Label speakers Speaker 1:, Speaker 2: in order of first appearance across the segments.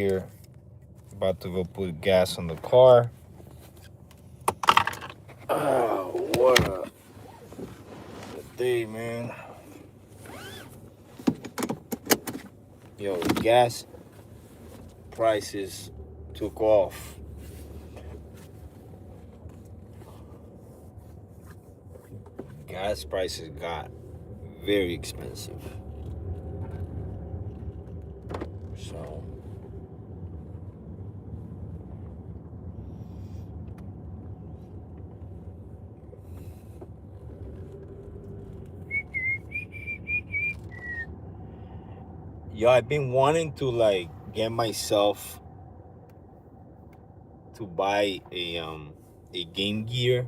Speaker 1: Here, about to go put gas on the car. Oh, what a day, man. Yo, gas prices took off. Gas prices got very expensive. So, yo, I've been wanting to get myself to buy a Game Gear.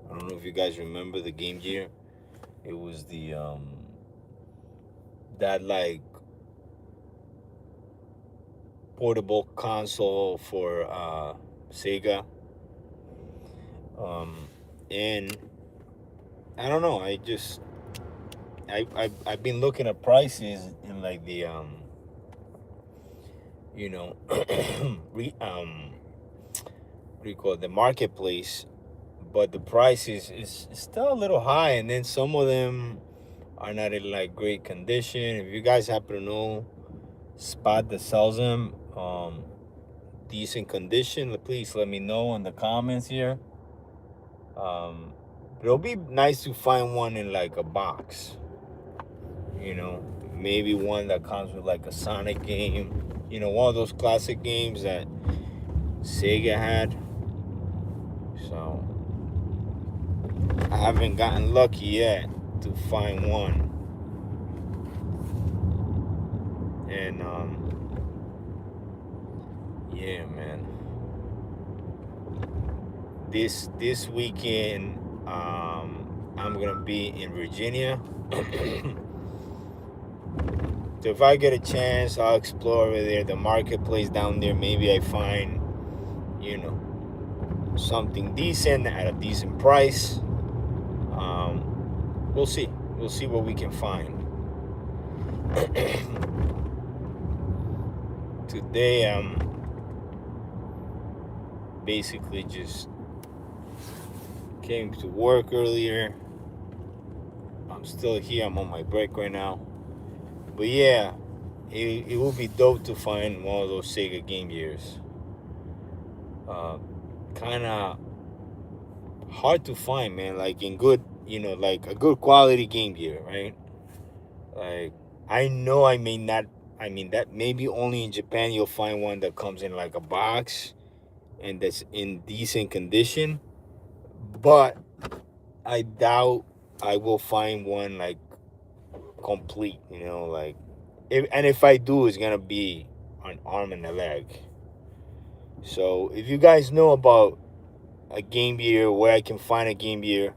Speaker 1: I don't know if you guys remember the Game Gear. It was the that portable console for Sega. And I don't know. I've been looking at prices in like the you know what do you call it, the marketplace, but the price is still a little high, and then some of them are not in like great condition. If you guys happen to know spot that sells them decent condition, please let me know in the comments here. It'll be nice to find one in like a box, maybe one that comes with like a Sonic game, one of those classic games that Sega had. So I haven't gotten lucky yet to find one. And yeah, man. This weekend I'm gonna be in Virginia. So if I get a chance, I'll explore over there, the marketplace down there. Maybe I find, something decent at a decent price. We'll see. We'll see what we can find. Today I'm basically just came to work earlier. I'm still here. I'm on my break right now. But yeah, it would be dope to find one of those Sega Game Gears. Kind of hard to find, man. Like in good, like a good quality Game Gear, right? Like I know I may not. I mean that maybe only in Japan you'll find one that comes in like a box and that's in decent condition. But I doubt I will find one like complete, like if I do, it's gonna be an arm and a leg. So if you guys know about a Game Gear, where I can find a Game Gear,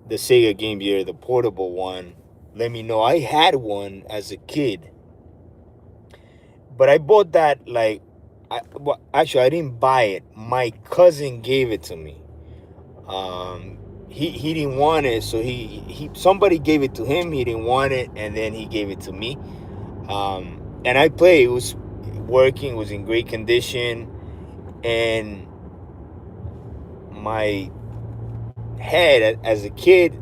Speaker 1: the Sega Game Gear, the portable one, let me know. I had one as a kid, but I bought that actually I didn't buy it. My cousin gave it to me. He didn't want it, so he somebody gave it to him. He didn't want it, and then he gave it to me. And I played. It was working. It was in great condition, and my head as a kid,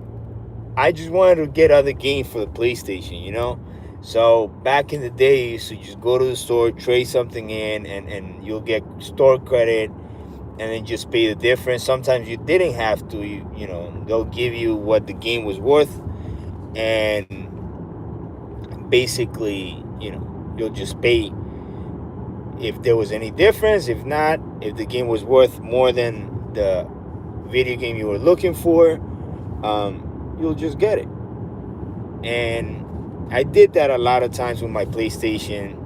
Speaker 1: I just wanted to get other games for the PlayStation. So back in the day, you used to just go to the store, trade something in, and you'll get store credit, and then just pay the difference. Sometimes you didn't have to. They'll give you what the game was worth, and basically, you'll just pay if there was any difference. If not, if the game was worth more than the video game you were looking for, you'll just get it. And I did that a lot of times with my PlayStation.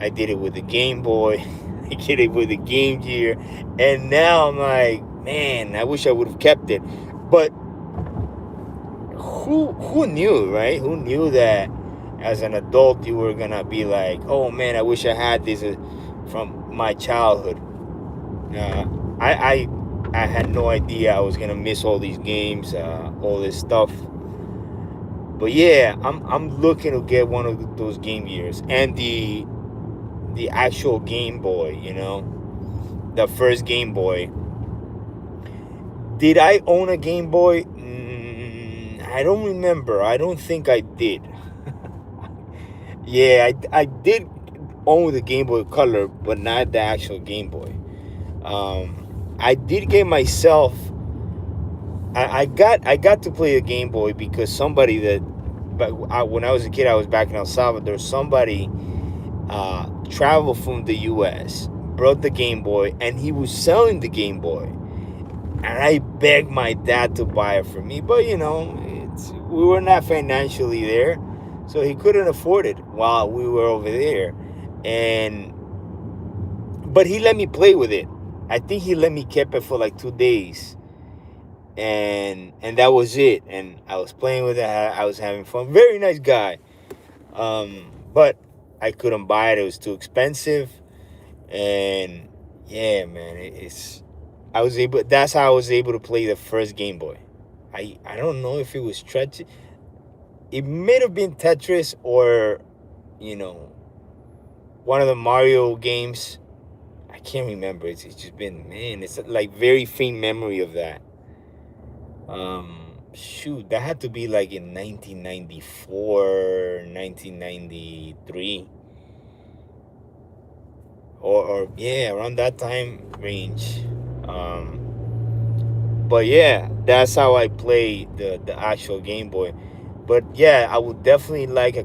Speaker 1: I did it with the Game Boy. I did it with the Game Gear. And now I'm like, man, I wish I would have kept it. But who knew, right? Who knew that as an adult you were gonna be like, oh man, I wish I had this from my childhood. I had no idea I was gonna miss all these games, all this stuff. But yeah, I'm looking to get one of those Game Gears, and the the actual Game Boy, the first Game Boy. Did I own a Game Boy? I don't remember. I don't think I did. Yeah, I did own the Game Boy Color, but not the actual Game Boy. I did get myself. I got to play the Game Boy because somebody that, but when I was a kid, I was back in El Salvador. Somebody traveled from the U.S., brought the Game Boy, and he was selling the Game Boy. And I begged my dad to buy it for me, but we were not financially there, so he couldn't afford it while we were over there. And but he let me play with it. I think he let me keep it for like 2 days, and that was it. And I was playing with it. I was having fun. Very nice guy. But I couldn't buy it. It was too expensive. And yeah, man, it's. I was able. That's how I was able to play the first Game Boy. I don't know if it was Tetris. It may have been Tetris or, you know, one of the Mario games. I can't remember. It's just been, man. It's like very faint memory of that. Shoot, that had to be like in 1994, 1993, or yeah, around that time range. But yeah, that's how I play the actual Game Boy. But yeah, I would definitely like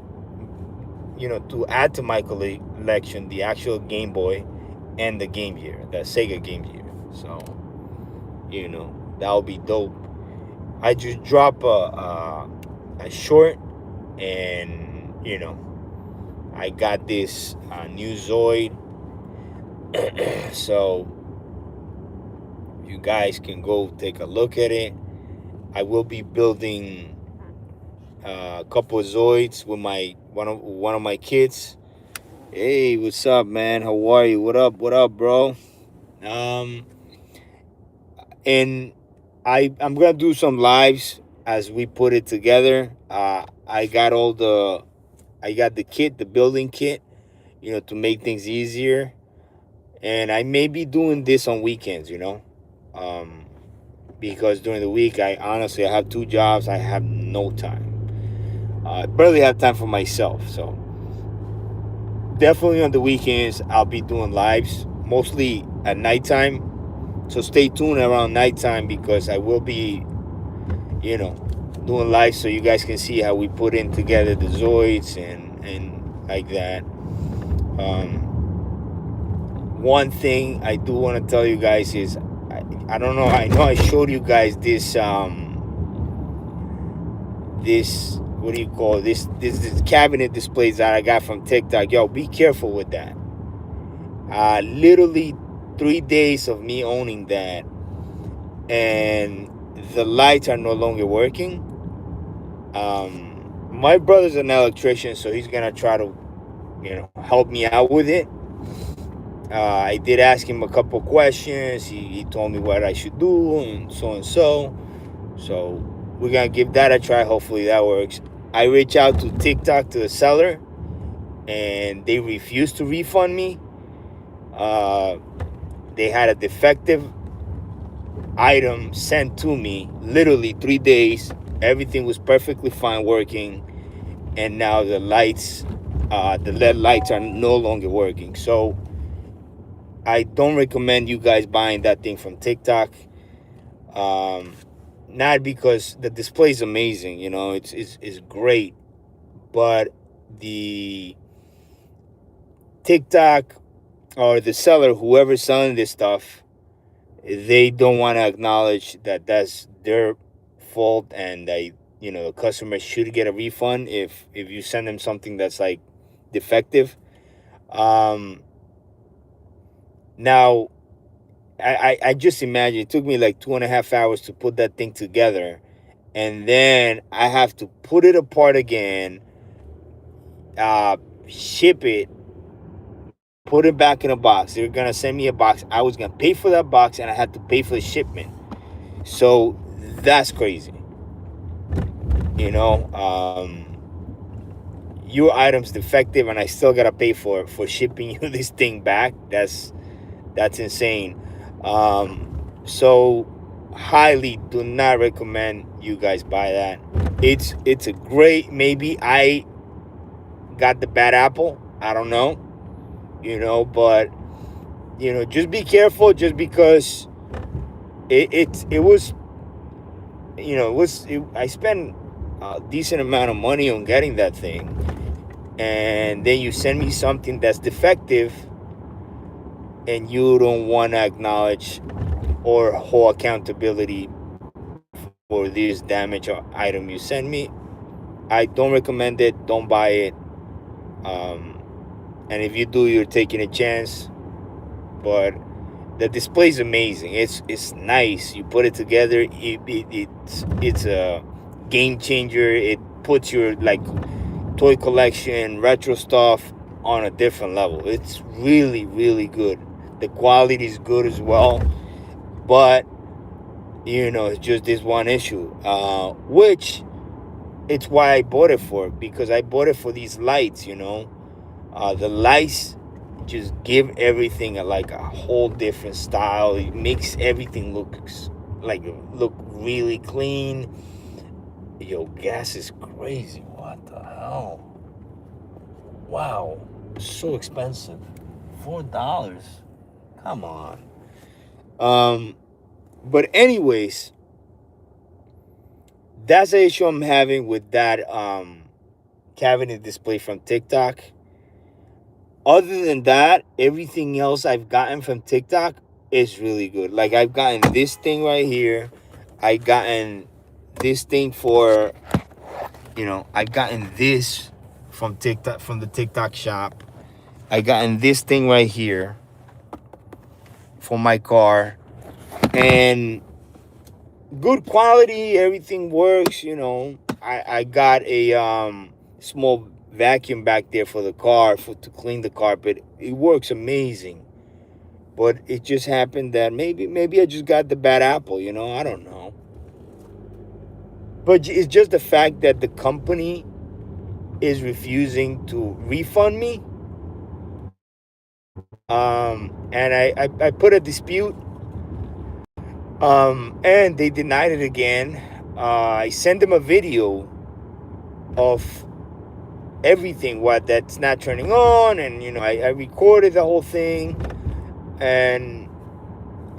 Speaker 1: to add to my collection the actual Game Boy and the Game Gear, the Sega Game Gear. So that would be dope. I just drop a short, and I got this new Zoid. So you guys can go take a look at it. I will be building a couple of Zoids with my one of my kids. Hey, what's up, man? How are you? What up, bro? And I'm gonna do some lives as we put it together. I got the kit, the building kit, to make things easier. And I may be doing this on weekends, um, because during the week, I have 2 jobs. I have no time. I barely have time for myself. So definitely on the weekends, I'll be doing lives, mostly at nighttime. So stay tuned around nighttime because I will be, doing lives so you guys can see how we put in together the Zoids and like that. One thing I do want to tell you guys is I don't know. I know I showed you guys this this, what do you call it? This cabinet displays that I got from TikTok. Yo, be careful with that. Literally 3 days of me owning that, and the lights are no longer working. My brother's an electrician, so he's gonna try to help me out with it. I did ask him a couple questions. He told me what I should do and so and so. So we're gonna give that a try. Hopefully that works. I reached out to TikTok, to the seller, and they refused to refund me. They had a defective item sent to me. Literally 3 days. Everything was perfectly fine working, and now the lights, the LED lights, are no longer working. So I don't recommend you guys buying that thing from TikTok. Not because the display is amazing, it's great, but the TikTok or the seller, whoever's selling this stuff, they don't want to acknowledge that that's their fault, and the customer should get a refund if you send them something that's like defective. Now, I just imagine it took me like 2.5 hours to put that thing together, and then I have to put it apart again, ship it, put it back in a box. They're gonna send me a box. I was gonna pay for that box, and I had to pay for the shipment. So that's crazy. your item's defective and I still gotta pay for shipping you this thing back. That's insane. So highly do not recommend you guys buy that. It's a great, maybe I got the bad apple. I don't know, but just be careful. Just because it was, I spent a decent amount of money on getting that thing, and then you send me something that's defective, and you don't want to acknowledge or hold accountability for this damage or item you send me. I don't recommend it. Don't buy it. Um, and if you do, you're taking a chance. But the display is amazing. It's nice. You put it together. It's a game changer. It puts your like toy collection, retro stuff on a different level. It's really, really good. The quality is good as well, but it's just this one issue, which it's why I bought it for, because I bought it for these lights. The lights just give everything like a whole different style. It makes everything look really clean. Yo, gas is crazy. What the hell? Wow, so expensive. $4. Come on. But anyways, that's the issue I'm having with that cabinet display from TikTok. Other than that, everything else I've gotten from TikTok is really good. Like, I've gotten this thing right here. I've gotten this thing for, I've gotten this from TikTok, from the TikTok shop. I gotten this thing right here for my car, and good quality. Everything works. I got a small vacuum back there for the car to clean the carpet. It works amazing. But it just happened that maybe I just got the bad apple. I don't know. But it's just the fact that the company is refusing to refund me. And I put a dispute. And they denied it again. I sent them a video of everything what that's not turning on, and I recorded the whole thing, and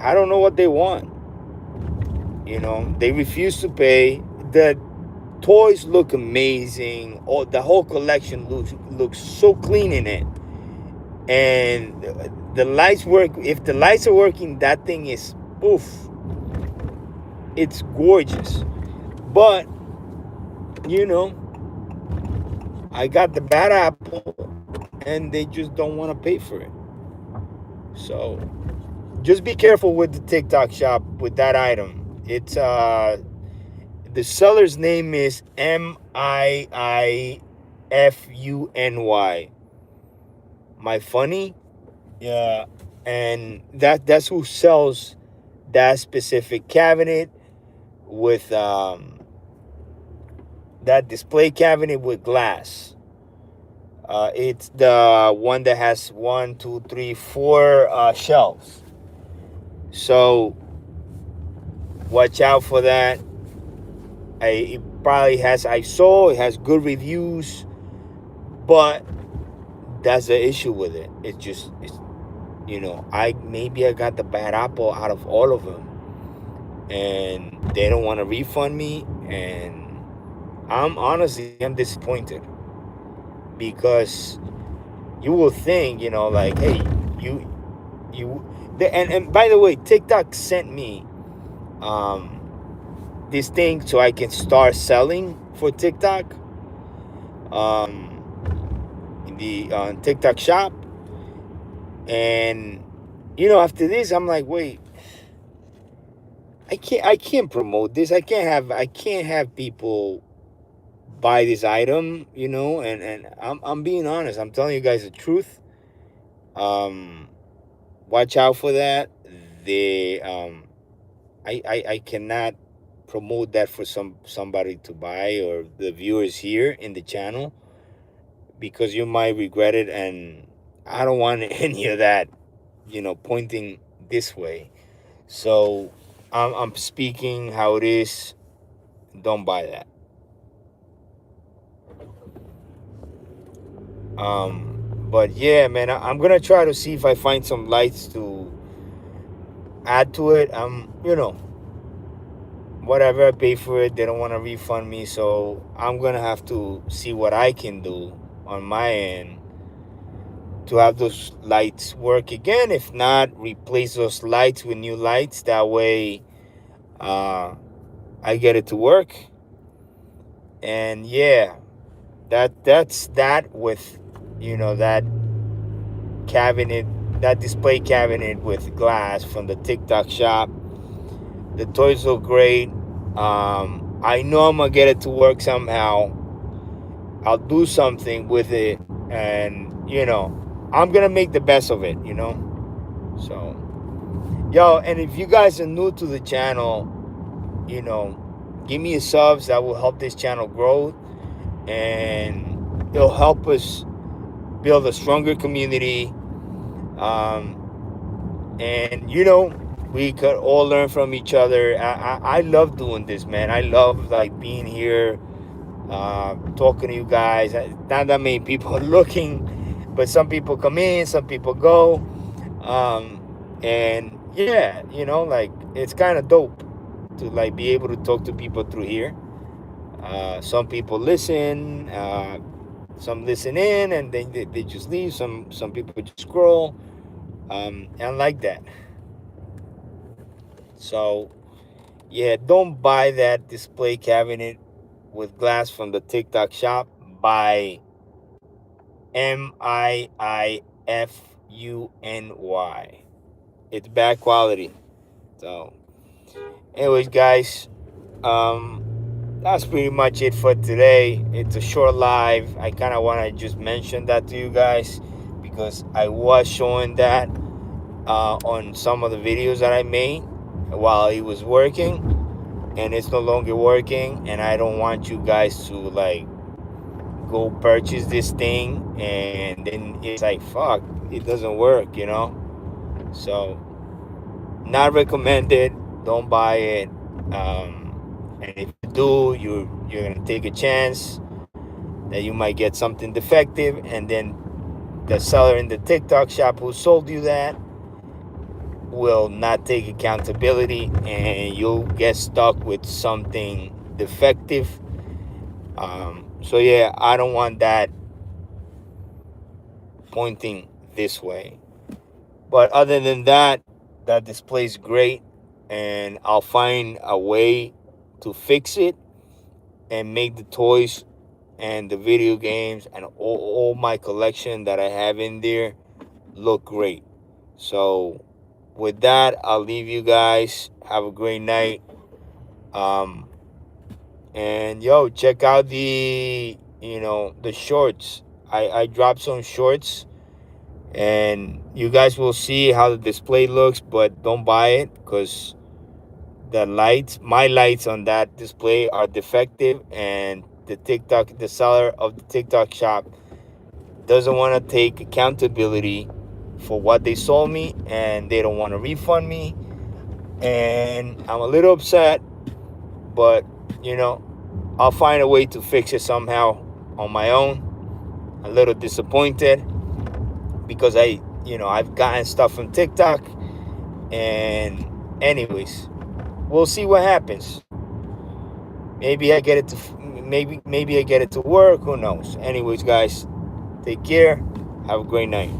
Speaker 1: I don't know what they want. They refuse to pay. The toys look amazing. The whole collection looks so clean in it, and the lights work. If the lights are working, that thing is oof. It's gorgeous. But I got the bad apple, and they just don't want to pay for it. So just be careful with the TikTok shop with that item. It's the seller's name is Miifuny. My funny, yeah, and that's who sells that specific cabinet with that display cabinet with glass. It's the one that has 1, 2, 3, 4 shelves. So watch out for that. It probably has. I saw it has good reviews, but that's the issue with it. I got the bad apple out of all of them, and they don't want to refund me, and I'm disappointed, because you will think, like, hey, and by the way, TikTok sent me this thing so I can start selling for TikTok, in the TikTok shop, and after this, I'm like, wait, I can't promote this. I can't have people buy this item, and I'm being honest. I'm telling you guys the truth. Um, Watch out for that. They I cannot promote that for somebody to buy, or the viewers here in the channel, because you might regret it, and I don't want any of that, pointing this way. So I'm speaking how it is. Don't buy that. But yeah, man, I'm gonna try to see if I find some lights to add to it. Whatever I pay for it, they don't want to refund me, so I'm gonna have to see what I can do on my end to have those lights work again. If not, replace those lights with new lights. That way, uh, I get it to work. And yeah, that's that with that cabinet, that display cabinet with glass from the TikTok shop. The toys look great. I know I'm gonna get it to work somehow. I'll do something with it, and I'm gonna make the best of it. So, yo, and if you guys are new to the channel, you know, give me a subs. That will help this channel grow, and it'll help us build a stronger community. And we could all learn from each other. I love doing this, man. I love like being here, talking to you guys. Not that many people are looking, but some people come in, some people go. And yeah, like it's kind of dope to like be able to talk to people through here. Some people listen, some listen in, and then they just leave. Some people just scroll, and I like that. So yeah, don't buy that display cabinet with glass from the TikTok shop. Buy MIIFUNY. It's bad quality. So, anyways, guys, that's pretty much it for today. It's a short live. I kind of want to just mention that to you guys because I was showing that on some of the videos that I made while it was working, and it's no longer working, and I don't want you guys to like go purchase this thing and then it's like fuck, it doesn't work. So not recommended. Don't buy it. And if you do, you're gonna take a chance that you might get something defective, and then the seller in the TikTok shop who sold you that will not take accountability, and you'll get stuck with something defective. So yeah, I don't want that pointing this way. But other than that, that display is great, and I'll find a way to fix it and make the toys and the video games and all my collection that I have in there look great. So with that, I'll leave you guys. Have a great night. Um, and yo, check out the shorts. I dropped some shorts, and you guys will see how the display looks, but don't buy it because my lights on that display are defective, and the seller of the TikTok shop doesn't want to take accountability for what they sold me, and they don't want to refund me, and I'm a little upset, but I'll find a way to fix it somehow on my own. A little disappointed because I've gotten stuff from TikTok, and anyways, we'll see what happens. Maybe I get it to maybe I get it to work. Who knows? Anyways, guys, take care. Have a great night.